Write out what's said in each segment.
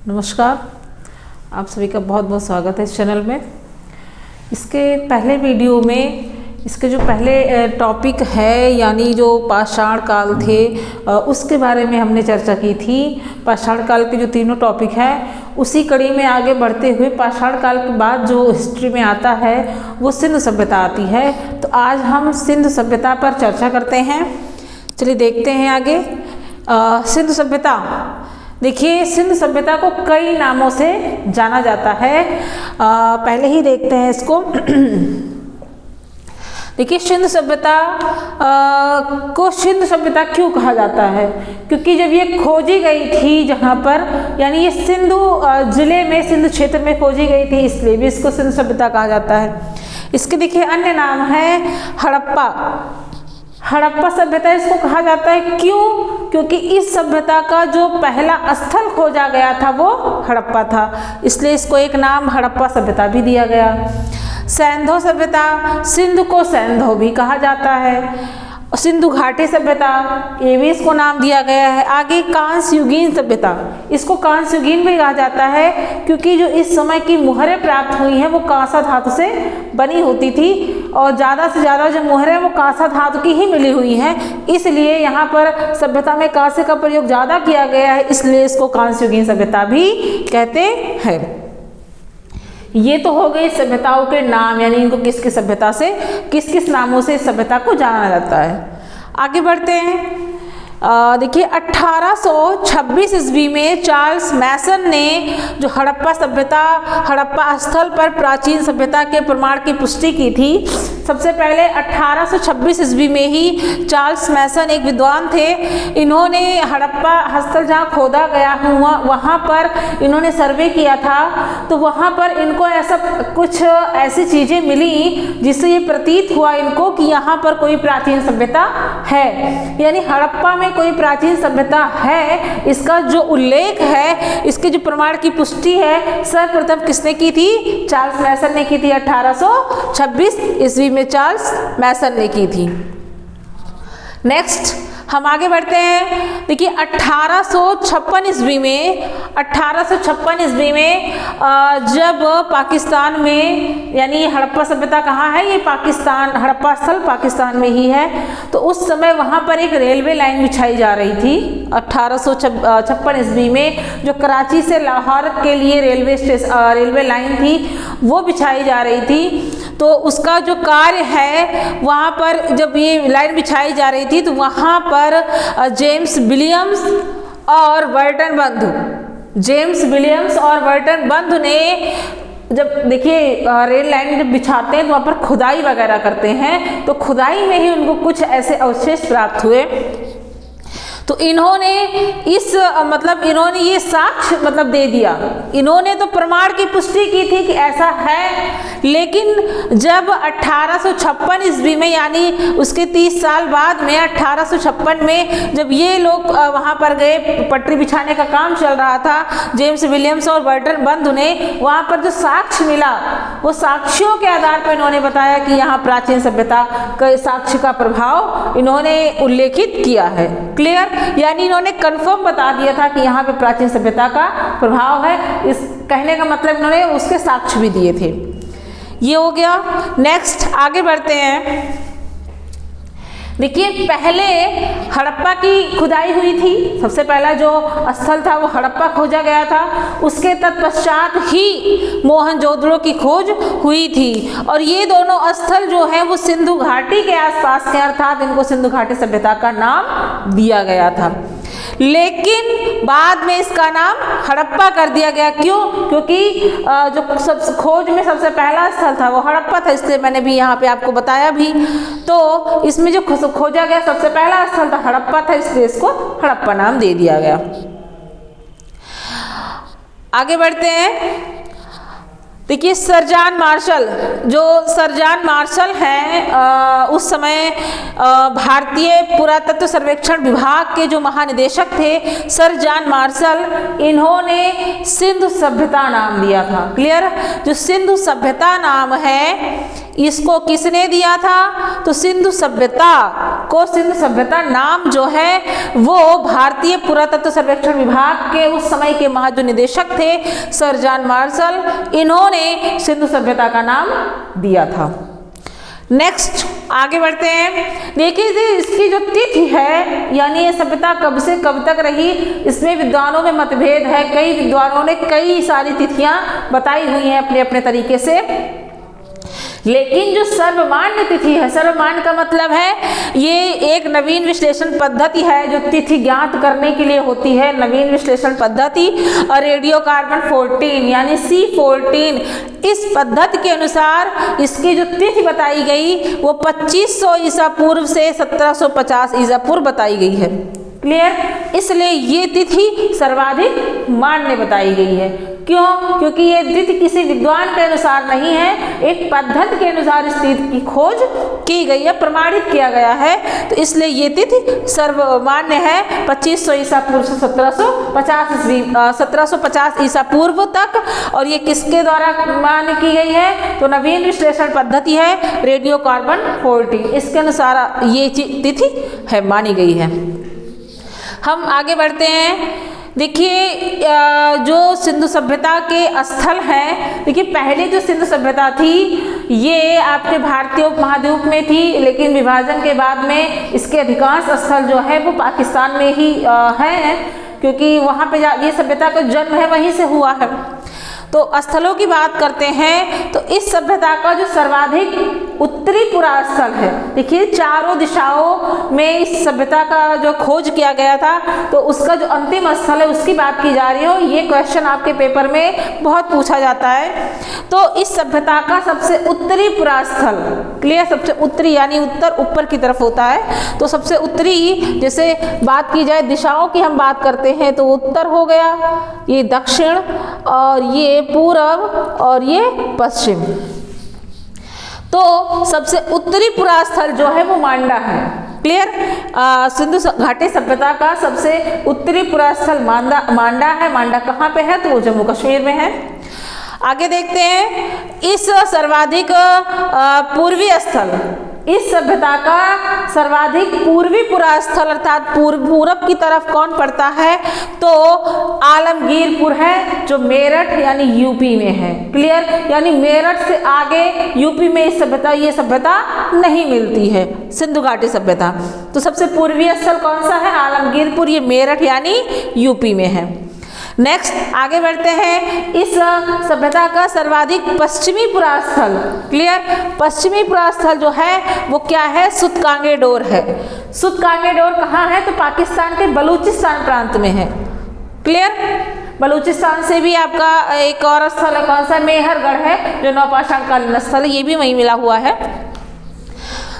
नमस्कार, आप सभी का बहुत बहुत स्वागत है इस चैनल में। इसके पहले वीडियो में इसके जो पहले टॉपिक है यानी जो पाषाण काल थे उसके बारे में हमने चर्चा की थी। पाषाण काल के जो तीनों टॉपिक हैं उसी कड़ी में आगे बढ़ते हुए पाषाण काल के बाद जो हिस्ट्री में आता है वो सिंधु सभ्यता आती है। तो आज हम सिंधु सभ्यता पर चर्चा करते हैं। चलिए देखते हैं आगे। सिंधु सभ्यता, देखिए सिंधु सभ्यता को कई नामों से जाना जाता है। पहले ही देखते हैं इसको। देखिए सिंधु सभ्यता को सिंधु सभ्यता क्यों कहा जाता है? क्योंकि जब ये खोजी गई थी जहाँ पर, यानी ये सिंधु जिले में सिंधु क्षेत्र में खोजी गई थी, इसलिए भी इसको सिंधु सभ्यता कहा जाता है। इसके देखिए अन्य नाम है हड़प्पा। हड़प्पा सभ्यता इसको कहा जाता है क्यों? क्योंकि इस सभ्यता का जो पहला स्थल खोजा गया था वो हड़प्पा था, इसलिए इसको एक नाम हड़प्पा सभ्यता भी दिया गया। सैंधव सभ्यता, सिंधु को सैंधव भी कहा जाता है। सिंधु घाटी सभ्यता, ये भी इसको नाम दिया गया है। आगे कांस्य युगीन सभ्यता, इसको कांस्य युगीन भी कहा जाता है क्योंकि जो इस समय की मुहरें प्राप्त हुई हैं वो कांसा धातु से बनी होती थी और ज़्यादा से ज़्यादा जो मुहरें वो कांसा धातु की ही मिली हुई हैं, इसलिए यहाँ पर सभ्यता में कांसे का प्रयोग ज़्यादा किया गया है, इसलिए इसको कांस्य युगीन सभ्यता भी कहते हैं। ये तो हो गई सभ्यताओं के नाम, यानी इनको किस किस सभ्यता से किस किस नामों से इस सभ्यता को जाना जाता है। आगे बढ़ते हैं। देखिए 1826 ईस्वी में चार्ल्स मैसन ने जो हड़प्पा सभ्यता, हड़प्पा स्थल पर प्राचीन सभ्यता के प्रमाण की पुष्टि की थी। सबसे पहले 1826 ईस्वी में ही चार्ल्स मैसन एक विद्वान थे, इन्होंने हड़प्पा स्थल जहाँ खोदा गया हुआ वहाँ पर इन्होंने सर्वे किया था, तो वहाँ पर इनको ऐसा कुछ ऐसी चीज़ें मिली जिससे ये प्रतीत हुआ इनको कि यहाँ पर कोई प्राचीन सभ्यता है, यानी हड़प्पा में कोई प्राचीन सभ्यता है। इसका जो उल्लेख है, इसके जो प्रमाण की पुष्टि है, सर्वप्रथम किसने की थी? चार्ल्स मैसन ने की थी। 1826 ईस्वी में चार्ल्स मैसन ने की थी। नेक्स्ट हम आगे बढ़ते हैं। देखिए 1856 ईस्वी में, 1856 ईस्वी में जब पाकिस्तान में, यानी हड़प्पा सभ्यता कहाँ है? ये पाकिस्तान, हड़प्पा स्थल पाकिस्तान में ही है। तो उस समय वहाँ पर एक रेलवे लाइन बिछाई जा रही थी। 1856 ईस्वी में जो कराची से लाहौर के लिए रेलवे लाइन थी वो बिछाई जा रही थी। तो उसका जो कार्य है, वहाँ पर जब ये लाइन बिछाई जा रही थी तो वहाँ पर जेम्स विलियम्स और वर्टन बंधु, जेम्स विलियम्स और वर्टन बंधु ने, जब देखिए रेल लाइन जब बिछाते हैं तो वहाँ पर खुदाई वगैरह करते हैं, तो खुदाई में ही उनको कुछ ऐसे अवशेष प्राप्त हुए। तो इन्होंने इन्होंने ये साक्ष्य दे दिया। इन्होंने तो प्रमाण की पुष्टि की थी कि ऐसा है, लेकिन जब 1856 ईस्वी में, यानी उसके 30 साल बाद में 1856 में जब ये लोग वहाँ पर गए, पटरी बिछाने का काम चल रहा था, जेम्स विलियम्स और वर्टन बंधु ने वहाँ पर जो साक्ष्य मिला, वो साक्ष्यों के आधार पर इन्होंने बताया कि यहाँ प्राचीन सभ्यता के साक्ष्य का प्रभाव इन्होंने उल्लेखित किया है। क्लियर? यानी इन्होंने कंफर्म बता दिया था कि यहाँ पे प्राचीन सभ्यता का प्रभाव है। इस कहने का मतलब इन्होंने उसके साक्ष्य भी दिए थे। ये हो गया। नेक्स्ट आगे बढ़ते हैं। देखिए पहले हड़प्पा की खुदाई हुई थी, सबसे पहला जो स्थल था वो हड़प्पा खोजा गया था। उसके तत्पश्चात ही मोहनजोदड़ो की खोज हुई थी, और ये दोनों स्थल जो है वो सिंधु घाटी के आसपास के, अर्थात इनको सिंधु घाटी सभ्यता का नाम दिया गया था। लेकिन बाद में इसका नाम हड़प्पा कर दिया गया। क्यों? क्योंकि जो खोज में सबसे पहला स्थल था वो हड़प्पा था, इसलिए मैंने भी यहाँ पे आपको बताया भी। तो इसमें जो खोजा गया सबसे पहला स्थल था हड़प्पा था, इसलिए इसको हड़प्पा नाम दे दिया गया। आगे बढ़ते हैं। देखिए सर जॉन मार्शल, जो सर जॉन मार्शल हैं उस समय भारतीय पुरातत्व सर्वेक्षण विभाग के जो महानिदेशक थे सर जॉन मार्शल, इन्होंने सिंधु सभ्यता नाम दिया था। क्लियर? जो सिंधु सभ्यता नाम है इसको किसने दिया था? तो सिंधु सभ्यता को सिंधु सभ्यता नाम जो है वो भारतीय पुरातत्व सर्वेक्षण विभाग के उस समय के जो निदेशक थे सर जॉन मार्शल, इन्होंने सिंधु सभ्यता का नाम दिया था। नेक्स्ट आगे बढ़ते हैं। देखिए इसकी जो तिथि है, यानी ये सभ्यता कब से कब तक रही, इसमें विद्वानों में मतभेद है। कई विद्वानों ने कई सारी तिथियां बताई हुई हैं अपने अपने तरीके से, लेकिन जो सर्वमान्य तिथि है, सर्वमान्य का मतलब है ये एक नवीन विश्लेषण पद्धति है जो तिथि ज्ञात करने के लिए होती है, नवीन विश्लेषण पद्धति। और रेडियो कार्बन 14 यानी C14, इस पद्धति के अनुसार इसकी जो तिथि बताई गई वो 2500 ईसा पूर्व से 1750 ईसा पूर्व बताई गई है। क्लियर? इसलिए ये तिथि सर्वाधिक मान्य बताई गई है। क्यों? क्योंकि ये तिथि किसी विद्वान के अनुसार नहीं है, एक पद्धति के अनुसार इस तिथि की खोज की गई है, प्रमाणित किया गया है, तो इसलिए ये तिथि सर्वमान्य है 2500 ईसा पूर्व से 1750 ईसा पूर्व तक। और ये किसके द्वारा मान्य की गई है? तो नवीन विश्लेषण पद्धति है रेडियो कार्बन 14, इसके अनुसार ये तिथि है मानी गई है। हम आगे बढ़ते हैं। देखिए जो सिंधु सभ्यता के स्थल हैं, देखिए पहले जो सिंधु सभ्यता थी ये आपके भारतीय उपमहाद्वीप में थी, लेकिन विभाजन के बाद में इसके अधिकांश स्थल जो है वो पाकिस्तान में ही हैं, क्योंकि वहाँ पे ये सभ्यता का जन्म है वहीं से हुआ है। तो स्थलों की बात करते हैं तो इस सभ्यता का जो सर्वाधिक उत्तरी पुरा स्थल है, देखिए चारों दिशाओं में इस सभ्यता का जो खोज किया गया था, तो उसका जो अंतिम स्थल है उसकी बात की जा रही हो। ये क्वेश्चन आपके पेपर में बहुत पूछा जाता है। तो इस सभ्यता का सबसे उत्तरी पुरा स्थल, क्लियर, सबसे उत्तरी यानी उत्तर ऊपर की तरफ होता है, तो सबसे उत्तरी जैसे बात की जाए दिशाओं की हम बात करते हैं तो उत्तर हो गया, ये दक्षिण, और ये पूर्व, और ये पश्चिम। तो सबसे उत्तरी पुरा स्थल जो है वो मांडा है। क्लियर? सिंधु घाटी सभ्यता का सबसे उत्तरी पुरा स्थल मांडा है। मांडा कहाँ पे है? तो वो जम्मू कश्मीर में है। आगे देखते हैं इस सर्वाधिक पूर्वी स्थल, इस सभ्यता का सर्वाधिक पूर्वी पुरा स्थल अर्थात पूरब की तरफ कौन पड़ता है? तो आलमगीरपुर है जो मेरठ यानी यूपी में है। क्लियर? यानी मेरठ से आगे यूपी में ये सभ्यता नहीं मिलती है, सिंधु घाटी सभ्यता। तो सबसे पूर्वी स्थल कौन सा है? आलमगीरपुर, ये मेरठ यानी यूपी में है। नेक्स्ट आगे बढ़ते हैं। इस सभ्यता का सर्वाधिक पश्चिमी पुरा स्थल, क्लियर, पश्चिमी पुरा स्थल जो है वो क्या है? सुतकांगेडोर है। सुतकांगेडोर कहाँ है? तो पाकिस्तान के बलूचिस्तान प्रांत में है। क्लियर? बलूचिस्तान से भी आपका एक और स्थल है, कौन सा? मेहरगढ़ है जो नौपाषाण कालीन स्थल है, ये भी वहीं मिला हुआ है।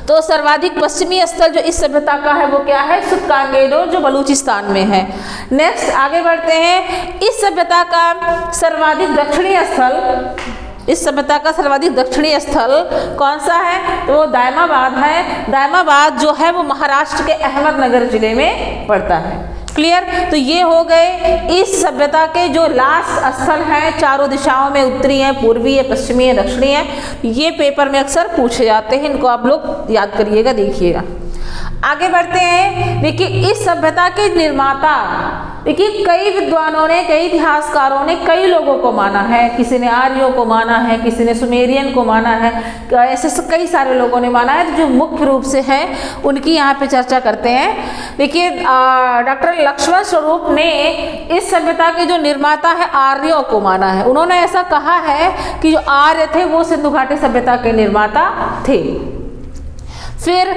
तो सर्वाधिक पश्चिमी स्थल जो इस सभ्यता का है वो क्या है? सुतकांगेडोर जो बलूचिस्तान में है। नेक्स्ट आगे बढ़ते हैं। इस सभ्यता का सर्वाधिक दक्षिणी स्थल, इस सभ्यता का सर्वाधिक दक्षिणी स्थल कौन सा है? तो वो दायमाबाद है। दायमाबाद जो है वो महाराष्ट्र के अहमदनगर जिले में पड़ता है। क्लियर? तो ये हो गए इस सभ्यता के जो लास्ट स्थल हैं, चारों दिशाओं में उत्तरी है, पूर्वी है, पश्चिमी है, दक्षिणी है। ये पेपर में अक्सर पूछे जाते हैं, इनको आप लोग याद करिएगा, देखिएगा। आगे बढ़ते हैं। देखिए इस सभ्यता के निर्माता, देखिए कई विद्वानों ने, कई इतिहासकारों ने कई लोगों को माना है। किसी ने आर्यों को माना है, किसी ने सुमेरियन को माना है, ऐसे कई सारे लोगों ने माना है। तो जो मुख्य रूप से हैं उनकी यहाँ पे चर्चा करते हैं। देखिए डॉक्टर लक्ष्मण स्वरूप ने इस सभ्यता के जो निर्माता है आर्यों को माना है। उन्होंने ऐसा कहा है कि जो आर्य थे वो सिंधु घाटी सभ्यता के निर्माता थे। फिर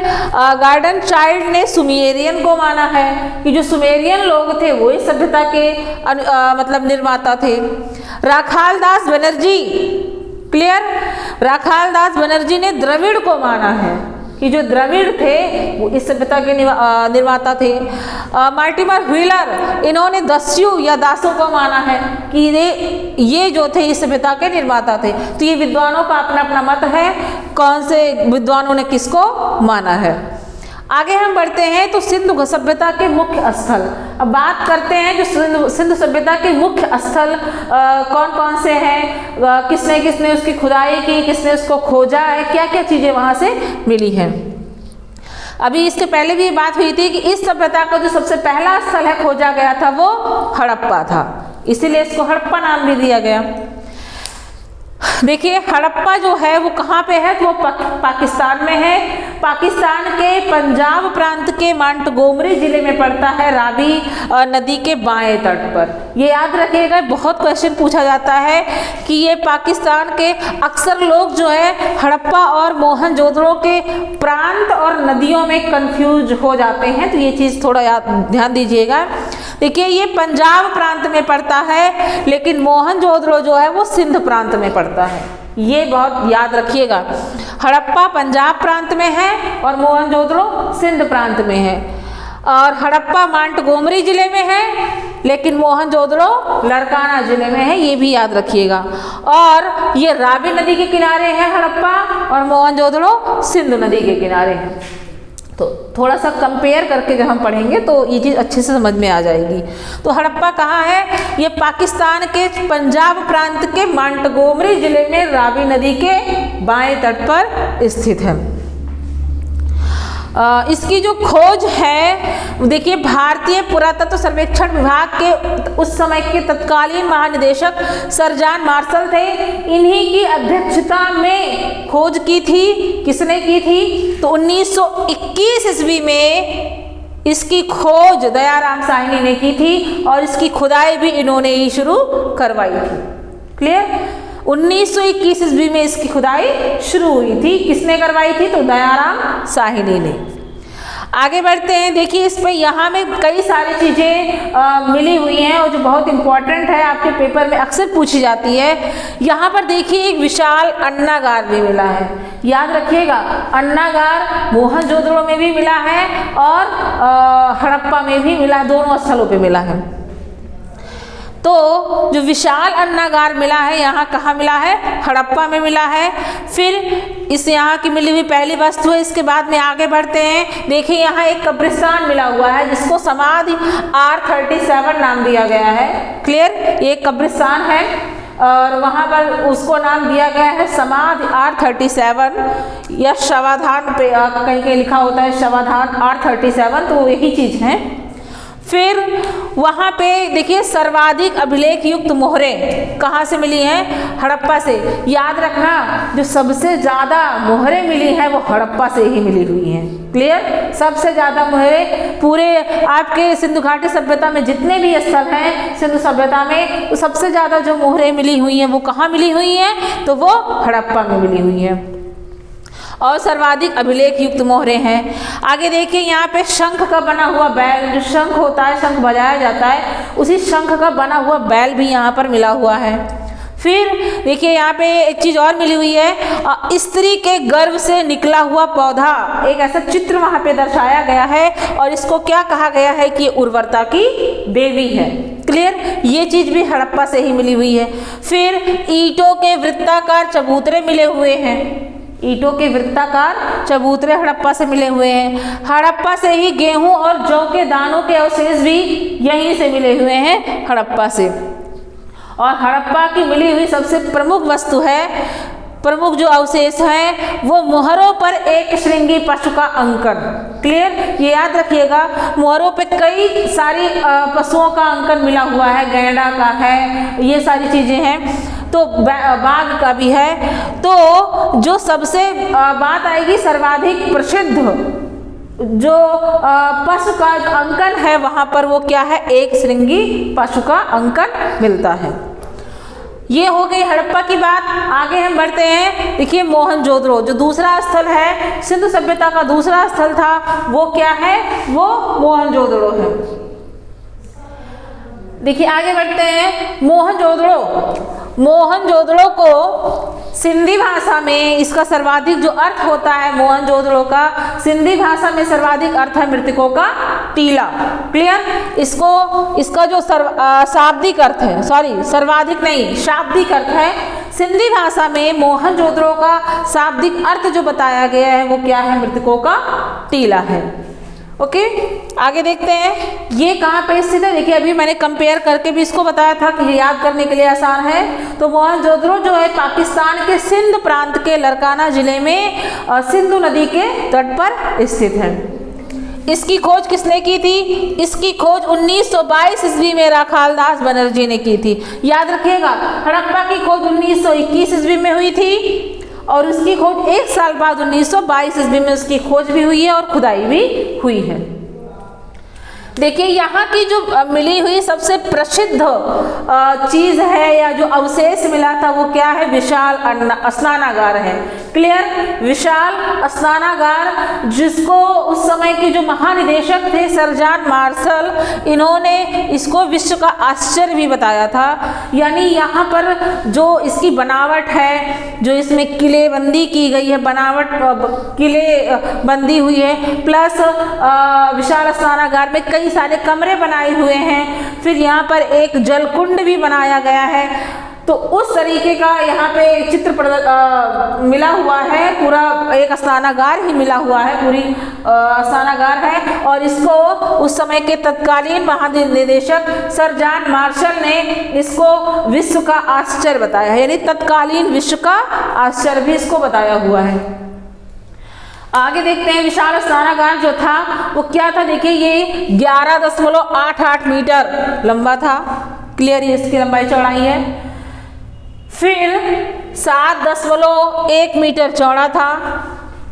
गार्डन चाइल्ड ने सुमेरियन को माना है कि जो सुमेरियन लोग थे वो इस सभ्यता के मतलब निर्माता थे। राखाल दास बनर्जी, क्लियर, राखाल दास बनर्जी ने द्रविड़ को माना है कि जो द्रविड़ थे वो इस सभ्यता के निर्माता थे। मार्टिमर व्हीलर, इन्होंने दस्यु या दासों को माना है कि ये जो थे इस सभ्यता के निर्माता थे। तो ये विद्वानों का अपना अपना मत है, कौन से विद्वानों ने किसको माना है। आगे हम बढ़ते हैं तो सिंधु सभ्यता के मुख्य स्थल। अब बात करते हैं जो सिंधु सभ्यता के मुख्य स्थल कौन कौन से हैं, किसने किसने उसकी खुदाई की, किसने उसको खोजा है, क्या क्या चीज़ें वहाँ से मिली हैं। अभी इसके पहले भी बात हुई थी कि इस सभ्यता का जो सबसे पहला स्थल है खोजा गया था वो हड़प्पा था, इसीलिए इसको हड़प्पा नाम भी दिया गया। देखिए हड़प्पा जो है वो कहाँ पे है, तो वो पाकिस्तान में है। पाकिस्तान के पंजाब प्रांत के मोंटगोमरी जिले में पड़ता है, रावी नदी के बाएं तट पर। ये याद रखिएगा, बहुत क्वेश्चन पूछा जाता है कि ये पाकिस्तान के अक्सर लोग जो है हड़प्पा और मोहनजोदड़ो के प्रांत और नदियों में कंफ्यूज हो जाते हैं, तो ये चीज़ थोड़ा ध्यान दीजिएगा। देखिए ये पंजाब प्रांत में पड़ता है, लेकिन मोहनजोदड़ो जो है वो सिंध प्रांत में पड़ता है, ये बहुत याद रखिएगा। हड़प्पा पंजाब प्रांत में है और मोहनजोदड़ो सिंध प्रांत में है। और हड़प्पा मोंटगोमरी जिले में है, लेकिन मोहनजोदड़ो लरकाना जिले में है, ये भी याद रखिएगा। और ये रावी नदी के किनारे है हड़प्पा, और मोहनजोदड़ो सिंध नदी के किनारे है। तो थोड़ा सा कंपेयर करके जब हम पढ़ेंगे तो ये चीज़ अच्छे से समझ में आ जाएगी। तो हड़प्पा कहाँ है, ये पाकिस्तान के पंजाब प्रांत के मोंटगोमरी जिले में रावी नदी के बाएं तट पर स्थित है। इसकी जो खोज है, देखिए भारतीय पुरातत्व सर्वेक्षण विभाग के उस समय के तत्कालीन महानिदेशक सर जॉन मार्शल थे, इन्हीं की अध्यक्षता में खोज की थी। किसने की थी, तो 1921 ईस्वी में इसकी खोज दयाराम साहनी ने की थी और इसकी खुदाई भी इन्होंने ही शुरू करवाई थी। क्लियर, 1921 ईस्वी में इसकी खुदाई शुरू हुई थी। किसने करवाई थी, तो दयाराम साहनी ने। आगे बढ़ते हैं। देखिए इस पे यहाँ में कई सारी चीज़ें मिली हुई हैं और जो बहुत इम्पोर्टेंट है, आपके पेपर में अक्सर पूछी जाती है। यहाँ पर देखिए एक विशाल अन्नागार भी मिला है, याद रखिएगा। अन्नागार मोहनजोदड़ो में भी मिला है और हड़प्पा में भी मिला है, दोनों स्थलों पे मिला है। तो जो विशाल अन्नागार मिला है, यहाँ कहाँ मिला है, हड़प्पा में मिला है। फिर इस यहाँ की मिली हुई पहली वस्तु है। इसके बाद में आगे बढ़ते हैं। देखिए यहाँ एक कब्रिस्तान मिला हुआ है जिसको समाधि R37 नाम दिया गया है। क्लियर, ये कब्रिस्तान है और वहाँ पर उसको नाम दिया गया है समाधि R37 या शवाधान पे कहीं कहीं लिखा होता है शवाधान R37, तो यही चीज़ है। फिर वहाँ पे देखिए सर्वाधिक अभिलेख युक्त मोहरें कहाँ से मिली हैं, हड़प्पा से। याद रखना, जो सबसे ज़्यादा मोहरें मिली हैं वो हड़प्पा से ही मिली हुई हैं। क्लियर, सबसे ज़्यादा मोहरें पूरे आपके सिंधु घाटी सभ्यता में जितने भी स्थल हैं सिंधु सभ्यता में, तो सबसे ज़्यादा जो मोहरें मिली हुई हैं वो कहाँ मिली हुई हैं, तो वो हड़प्पा में मिली हुई हैं और सर्वाधिक अभिलेख युक्त मोहरें हैं। आगे देखिए यहाँ पे शंख का बना हुआ बैल, जो शंख होता है, शंख बजाया जाता है, उसी शंख का बना हुआ बैल भी यहाँ पर मिला हुआ है। फिर देखिए यहाँ पे एक चीज़ और मिली हुई है, स्त्री के गर्भ से निकला हुआ पौधा, एक ऐसा चित्र वहाँ पे दर्शाया गया है और इसको क्या कहा गया है कि उर्वरता की देवी है। क्लियर, ये चीज़ भी हड़प्पा से ही मिली हुई है। फिर ईंटों के वृत्ताकार चबूतरे मिले हुए हैं, ईंटों के वृत्ताकार चबूतरे हड़प्पा से मिले हुए हैं। हड़प्पा से ही गेहूं और जौ के दानों के अवशेष भी यहीं से मिले हुए हैं, हड़प्पा से। और हड़प्पा की मिली हुई सबसे प्रमुख वस्तु है, प्रमुख जो अवशेष हैं वो मोहरों पर एक श्रृंगी पशु का अंकन। क्लियर, ये याद रखिएगा, मोहरों पे कई सारी पशुओं का अंकन मिला हुआ है, गैंडा का है, ये सारी चीज़ें हैं, तो बाघ का भी है। तो जो सबसे बात आएगी सर्वाधिक प्रसिद्ध जो पशु का अंकन है वहाँ पर वो क्या है, एक श्रृंगी पशु का अंकन मिलता है। ये हो गई हड़प्पा की बात। आगे हम बढ़ते हैं। देखिए मोहनजोदड़ो जो दूसरा स्थल है, सिंधु सभ्यता का दूसरा स्थल था, वो क्या है, वो मोहनजोदड़ो है। देखिए आगे बढ़ते हैं। मोहनजोदड़ो को सिंधी भाषा में इसका सर्वाधिक जो अर्थ होता है मोहनजोदड़ो का, सिंधी भाषा में सर्वाधिक अर्थ है मृतकों का टीला। क्लियर, इसका जो शाब्दिक अर्थ है, सर्वाधिक नहीं, शाब्दिक अर्थ है। सिंधी भाषा में मोहनजोदड़ो का शाब्दिक अर्थ जो बताया गया है वो क्या है, मृतकों का टीला है। ओके, आगे देखते हैं ये कहाँ पे स्थित है। देखिए अभी मैंने कंपेयर करके भी इसको बताया था कि ये याद करने के लिए आसान है। तो मोहनजोदड़ो जो है पाकिस्तान के सिंध प्रांत के लरकाना जिले में सिंधु नदी के तट पर स्थित है। इसकी खोज किसने की थी? इसकी खोज 1922 ईस्वी में राखालदास बनर्जी ने की थी। याद रखिएगा, हड़प्पा की खोज 1921 ईस्वी में हुई थी और उसकी खोज 1 साल बाद 1922 ईस्वी में उसकी खोज भी हुई है और खुदाई भी हुई है। देखिए यहाँ की जो मिली हुई सबसे प्रसिद्ध चीज़ है या जो अवशेष मिला था वो क्या है? विशाल स्नानागार है। क्लियर? विशाल स्नानागार, जिसको उस समय के जो महानिदेशक थे सर जॉन मार्शल, इन्होंने इसको विश्व का आश्चर्य भी बताया था। यानी यहाँ पर जो इसकी बनावट है, जो इसमें किलेबंदी की गई है, बनावट किले बंदी हुई है, प्लस विशाल स्नानागार में कई सारे कमरे बनाए हुए हैं, फिर यहाँ पर एक जलकुंड भी बनाया गया है। तो उस तरीके का यहाँ पे चित्र मिला हुआ है, पूरा एक स्नानागार ही मिला हुआ है, पूरी स्नानागार है। और इसको उस समय के तत्कालीन महानिदेशक सर जॉन मार्शल ने इसको विश्व का आश्चर्य बताया है, यानी तत्कालीन विश्व का आश्चर्य भी इसको बताया हुआ है। आगे देखते हैं विशाल स्नानागार जो था वो क्या था। देखिए ये 11.88 मीटर लंबा था। क्लियर? ये इसकी लंबाई चौड़ाई है। फिर 7.1 मीटर चौड़ा था।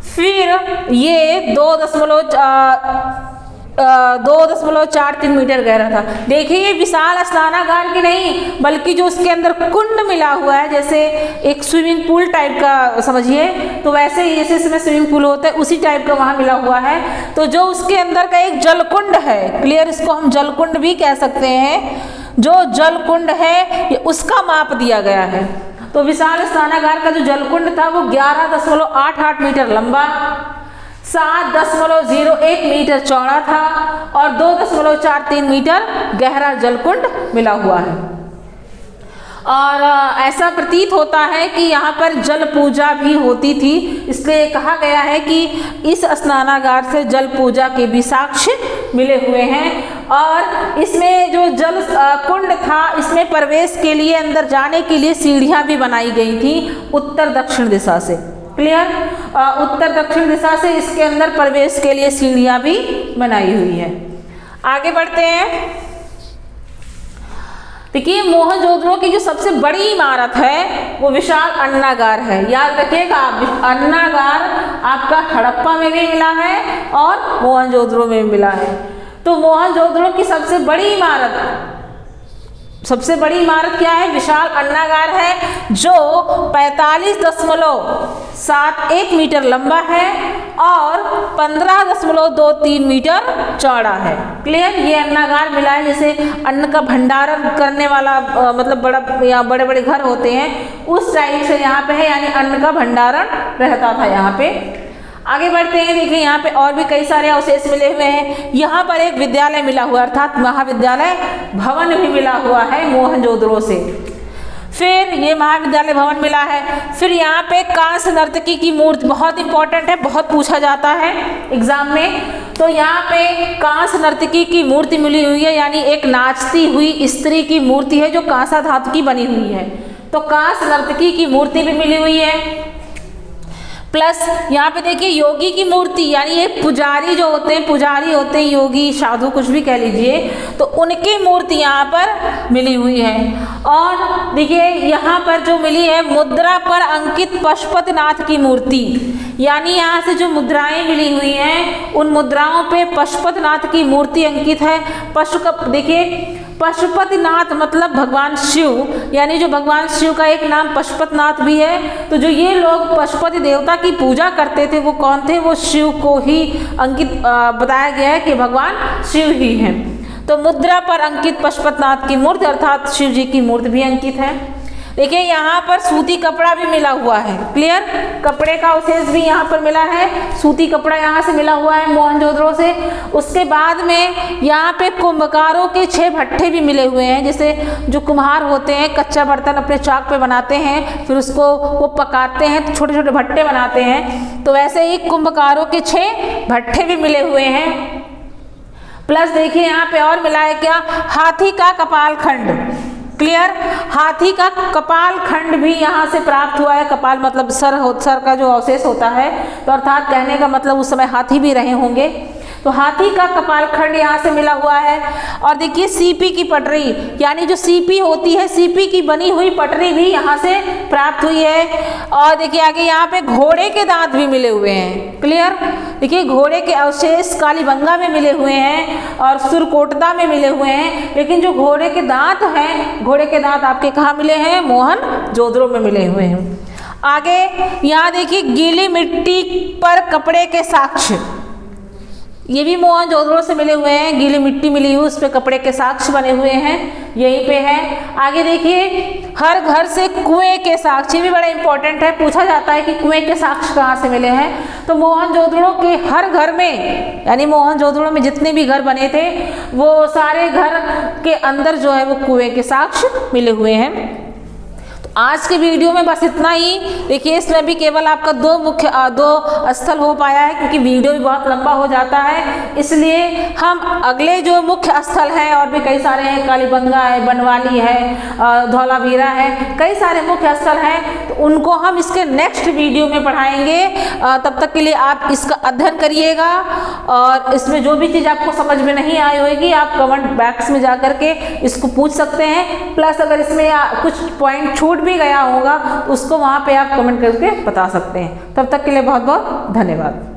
फिर ये 2.43 मीटर गहरा था। देखिए ये विशाल स्नानागार की नहीं बल्कि जो उसके अंदर कुंड मिला हुआ है, जैसे एक स्विमिंग पूल टाइप का समझिए, तो वैसे ही जैसे इसमें स्विमिंग पूल होता है उसी टाइप का वहाँ मिला हुआ है। तो जो उसके अंदर का एक जलकुंड है, क्लियर, इसको हम जलकुंड भी कह सकते हैं, जो जलकुंड है ये उसका माप दिया गया है। तो विशाल स्नानागार का जो जलकुंड था वो 11.88 मीटर लंबा, 7.01 मीटर चौड़ा था और 2.43 मीटर गहरा जलकुंड मिला हुआ है। और ऐसा प्रतीत होता है कि यहाँ पर जल पूजा भी होती थी, इसलिए कहा गया है कि इस स्नानागार से जल पूजा के भी साक्ष्य मिले हुए हैं। और इसमें जो जल कुंड था, इसमें प्रवेश के लिए, अंदर जाने के लिए सीढ़ियाँ भी बनाई गई थी उत्तर दक्षिण दिशा से। क्लियर? उत्तर दक्षिण दिशा से इसके अंदर प्रवेश के लिए सीढ़ियाँ भी बनाई हुई है। आगे बढ़ते हैं। देखिए मोहनजोदड़ो की जो सबसे बड़ी इमारत है वो विशाल अन्नागार है। याद रखिएगा, अन्नागार आपका हड़प्पा में भी मिला है और मोहनजोदड़ो में भी मिला है। तो मोहनजोदड़ो की सबसे बड़ी इमारत क्या है? विशाल अन्नागार है, जो 45.71 मीटर लंबा है और 15.23 मीटर चौड़ा है। क्लियर? ये अन्नागार मिला है, जैसे अन्न का भंडारण करने वाला मतलब बड़े बड़े घर होते हैं उस टाइप से यहाँ पे है, यानी अन्न का भंडारण रहता था यहाँ पे। आगे बढ़ते हैं। देखिए यहाँ पे और भी कई सारे अवशेष मिले हुए हैं। यहाँ पर एक विद्यालय मिला हुआ, अर्थात महाविद्यालय भवन भी मिला हुआ है मोहनजोदड़ो से। फिर ये महाविद्यालय भवन मिला है। फिर यहाँ पे कांस्य नर्तकी की मूर्ति, बहुत इंपॉर्टेंट है, बहुत पूछा जाता है एग्जाम में। तो यहाँ पे कांस्य नर्तकी की मूर्ति मिली हुई है, यानी एक नाचती हुई स्त्री की मूर्ति है जो कांसा धातु की बनी हुई है। तो कांस्य नर्तकी की मूर्ति भी मिली हुई है। प्लस यहाँ पे देखिए योगी की मूर्ति, यानी ये पुजारी जो होते हैं, योगी साधु कुछ भी कह लीजिए, तो उनकी मूर्ति यहाँ पर मिली हुई है। और देखिए यहाँ पर जो मिली है मुद्रा पर अंकित पशुपतिनाथ की मूर्ति, यानी यहाँ से जो मुद्राएं मिली हुई हैं उन मुद्राओं पे पशुपतिनाथ की मूर्ति अंकित है। देखिए पशुपतिनाथ मतलब भगवान शिव, यानी जो भगवान शिव का एक नाम पशुपतिनाथ भी है। तो जो ये लोग पशुपति देवता की पूजा करते थे वो कौन थे? वो शिव को ही अंकित बताया गया है कि भगवान शिव ही हैं। तो मुद्रा पर अंकित पशुपतिनाथ की मूर्ति अर्थात शिव जी की मूर्ति भी अंकित है। देखिए यहाँ पर सूती कपड़ा भी मिला हुआ है। क्लियर? कपड़े का अवशेष भी यहाँ पर मिला है, सूती कपड़ा यहाँ से मिला हुआ है मोहनजोदड़ो से। उसके बाद में यहाँ पे कुंभकारों के 6 भट्ठे भी मिले हुए हैं। जैसे जो कुम्हार होते हैं कच्चा बर्तन अपने चाक पे बनाते हैं, फिर उसको वो पकाते हैं तो छोटे छोटे भट्टे बनाते हैं, तो वैसे ही कुंभकारों के 6 भट्ठे भी मिले हुए हैं। प्लस देखिए यहाँ पे और मिला है क्या, हाथी का कपाल खंड। क्लियर, हाथी का कपाल खंड भी यहाँ से प्राप्त हुआ है। कपाल मतलब सर का जो अवशेष होता है, तो अर्थात कहने का मतलब उस समय हाथी भी रहे होंगे। तो हाथी का कपाल खंड यहाँ से मिला हुआ है। और देखिए सीपी की पटरी, यानी जो सीपी होती है, सीपी की बनी हुई पटरी भी यहाँ से प्राप्त हुई है। और देखिए आगे यहाँ पे घोड़े के दांत भी मिले हुए हैं। क्लियर, देखिए घोड़े के अवशेष कालीबंगा में मिले हुए हैं और सुरकोटदा में मिले हुए हैं, लेकिन जो घोड़े के दांत हैं, घोड़े के दांत आपके कहाँ मिले हैं, मोहनजोदड़ो में मिले हुए हैं। आगे यहाँ देखिए गीली मिट्टी पर कपड़े के साक्ष्य, ये भी मोहनजोदड़ो से मिले हुए हैं। गीली मिट्टी मिली हुई, उस पर कपड़े के साक्ष्य बने हुए हैं, यहीं पे है। आगे देखिए हर घर से कुएं के साक्ष्य, भी बड़ा इंपॉर्टेंट है, पूछा जाता है कि कुएं के साक्ष्य कहाँ से मिले हैं। तो मोहनजोदड़ो के हर घर में, यानी मोहनजोदड़ो में जितने भी घर बने थे, वो सारे घर के अंदर जो है वो कुएं के साक्ष्य मिले हुए हैं। आज के वीडियो में बस इतना ही। देखिए इसमें भी केवल आपका दो स्थल हो पाया है, क्योंकि वीडियो भी बहुत लंबा हो जाता है, इसलिए हम अगले जो मुख्य स्थल हैं, और भी कई सारे हैं, कालीबंगा है, बनवाली है, धौलावीरा है, कई सारे मुख्य स्थल हैं, तो उनको हम इसके नेक्स्ट वीडियो में पढ़ाएंगे। तब तक के लिए आप इसका अध्ययन करिएगा, और इसमें जो भी चीज़ आपको समझ में नहीं आई होगी आप कमेंट बॉक्स में जा करके इसको पूछ सकते हैं। प्लस अगर इसमें कुछ पॉइंट छूट भी गया होगा तो उसको वहाँ पे आप कमेंट करके बता सकते हैं। तब तक के लिए बहुत बहुत धन्यवाद।